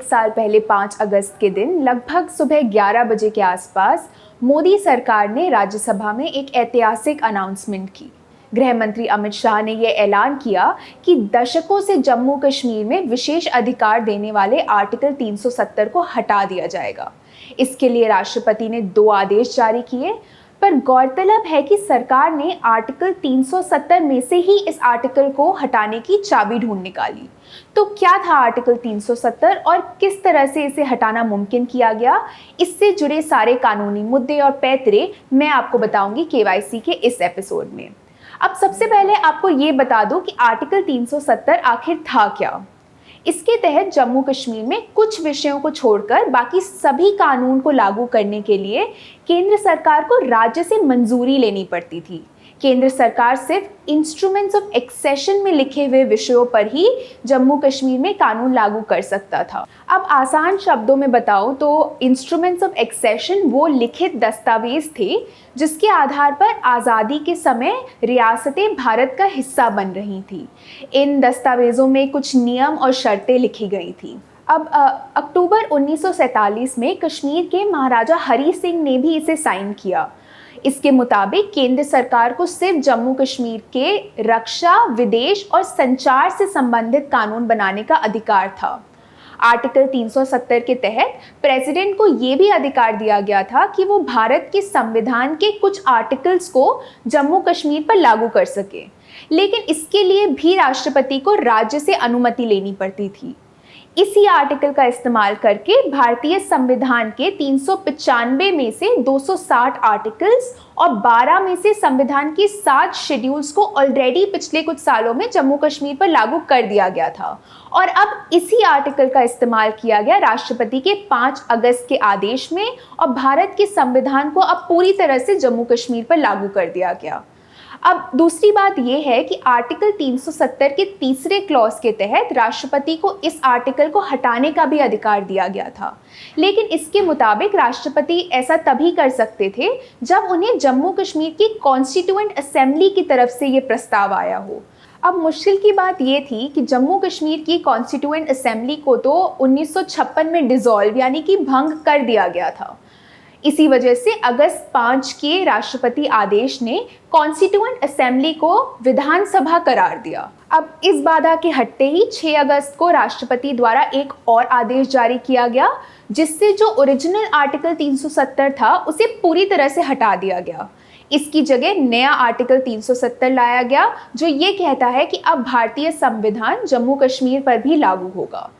साल पहले 5 अगस्त के दिन लगभग सुबह 11 बजे के आसपास मोदी सरकार ने राज्यसभा में एक ऐतिहासिक अनाउंसमेंट की। गृह मंत्री अमित शाह ने यह ऐलान किया कि दशकों से जम्मू कश्मीर में विशेष अधिकार देने वाले आर्टिकल 370 को हटा दिया जाएगा। इसके लिए राष्ट्रपति ने 2 आदेश जारी किए, पर गौरतलब है कि सरकार ने आर्टिकल 370 में से ही इस आर्टिकल को हटाने की चाबी ढूंढ निकाली। तो क्या था आर्टिकल 370 और किस तरह से इसे हटाना मुमकिन किया गया, इससे जुड़े सारे कानूनी मुद्दे और पैतरे मैं आपको बताऊंगी केवाईसी के इस एपिसोड में। अब सबसे पहले आपको ये बता दूं कि आर्टिकल 370 आखिर था क्या। इसके तहत जम्मू कश्मीर में कुछ विषयों को छोड़कर बाकी सभी कानून को लागू करने के लिए केंद्र सरकार को राज्य से मंजूरी लेनी पड़ती थी। केंद्र सरकार सिर्फ इंस्ट्रूमेंट्स ऑफ एक्सेशन में लिखे हुए विषयों पर ही जम्मू कश्मीर में कानून लागू कर सकता था। अब आसान शब्दों में बताऊं तो इंस्ट्रूमेंट्स ऑफ एक्सेशन वो लिखित दस्तावेज थे जिसके आधार पर आज़ादी के समय रियासतें भारत का हिस्सा बन रही थी। इन दस्तावेजों में कुछ नियम और शर्तें लिखी गई थी। अब अक्टूबर 1947 में कश्मीर के महाराजा हरी सिंह ने भी इसे साइन किया। इसके मुताबिक केंद्र सरकार को सिर्फ जम्मू कश्मीर के रक्षा, विदेश और संचार से संबंधित कानून बनाने का अधिकार था। आर्टिकल 370 के तहत प्रेसिडेंट को ये भी अधिकार दिया गया था कि वो भारत के संविधान के कुछ आर्टिकल्स को जम्मू कश्मीर पर लागू कर सके, लेकिन इसके लिए भी राष्ट्रपति को राज्य से अनुमति लेनी पड़ती थी। इसी आर्टिकल का इस्तेमाल करके भारतीय संविधान के 395 में से 260 आर्टिकल्स और 12 में से संविधान के 7 शेड्यूल्स को ऑलरेडी पिछले कुछ सालों में जम्मू कश्मीर पर लागू कर दिया गया था और अब इसी आर्टिकल का इस्तेमाल किया गया राष्ट्रपति के 5 अगस्त के आदेश में और भारत के संविधान को अब पूरी तरह से जम्मू कश्मीर पर लागू कर दिया गया। अब दूसरी बात यह है कि आर्टिकल 370 के तीसरे क्लॉज के तहत राष्ट्रपति को इस आर्टिकल को हटाने का भी अधिकार दिया गया था, लेकिन इसके मुताबिक राष्ट्रपति ऐसा तभी कर सकते थे जब उन्हें जम्मू कश्मीर की कॉन्स्टिट्यूएंट असेंबली की तरफ से ये प्रस्ताव आया हो। अब मुश्किल की बात ये थी कि जम्मू कश्मीर की कॉन्स्टिट्यूएंट असेंबली को तो 1956 में डिसॉल्व यानी कि भंग कर दिया गया था। इसी वजह से अगस्त 5 के राष्ट्रपति आदेश ने कॉन्स्टिट्यूएंट असेंबली को विधानसभा करार दिया। अब इस बाधा के हटते ही 6 अगस्त को राष्ट्रपति द्वारा एक और आदेश जारी किया गया जिससे जो ओरिजिनल आर्टिकल 370 था उसे पूरी तरह से हटा दिया गया। इसकी जगह नया आर्टिकल 370 लाया गया जो ये कहता है कि अब भारतीय संविधान जम्मू कश्मीर पर भी लागू होगा।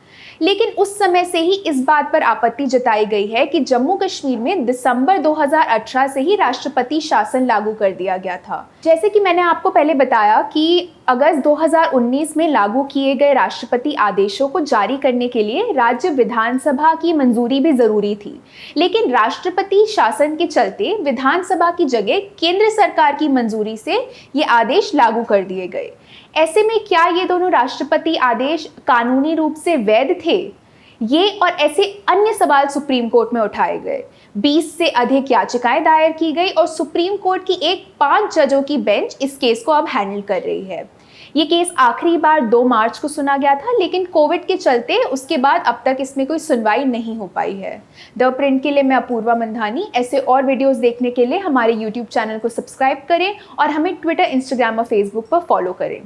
लेकिन उस समय से ही इस बात पर आपत्ति जताई गई है कि जम्मू कश्मीर में दिसंबर 2018 से ही राष्ट्रपति शासन लागू कर दिया गया था। जैसे कि मैंने आपको पहले बताया कि अगस्त 2019 में लागू किए गए राष्ट्रपति आदेशों को जारी करने के लिए राज्य विधानसभा की मंजूरी भी जरूरी थी, लेकिन राष्ट्रपति शासन के चलते विधानसभा की जगह केंद्र सरकार की मंजूरी से ये आदेश लागू कर दिए गए। ऐसे में क्या ये दोनों राष्ट्रपति आदेश कानूनी रूप से वैध थे? ये और ऐसे अन्य सवाल सुप्रीम कोर्ट में उठाए गए। 20 से अधिक याचिकाएं दायर की गई और सुप्रीम कोर्ट की एक 5 जजों की बेंच इस केस को अब हैंडल कर रही है। ये केस आखिरी बार 2 मार्च को सुना गया था, लेकिन कोविड के चलते उसके बाद अब तक इसमें कोई सुनवाई नहीं हो पाई है। द प्रिंट के लिए मैं अपूर्वा मंधानी। ऐसे और वीडियोस देखने के लिए हमारे यूट्यूब चैनल को सब्सक्राइब करें और हमें ट्विटर, इंस्टाग्राम और फेसबुक पर फॉलो करें।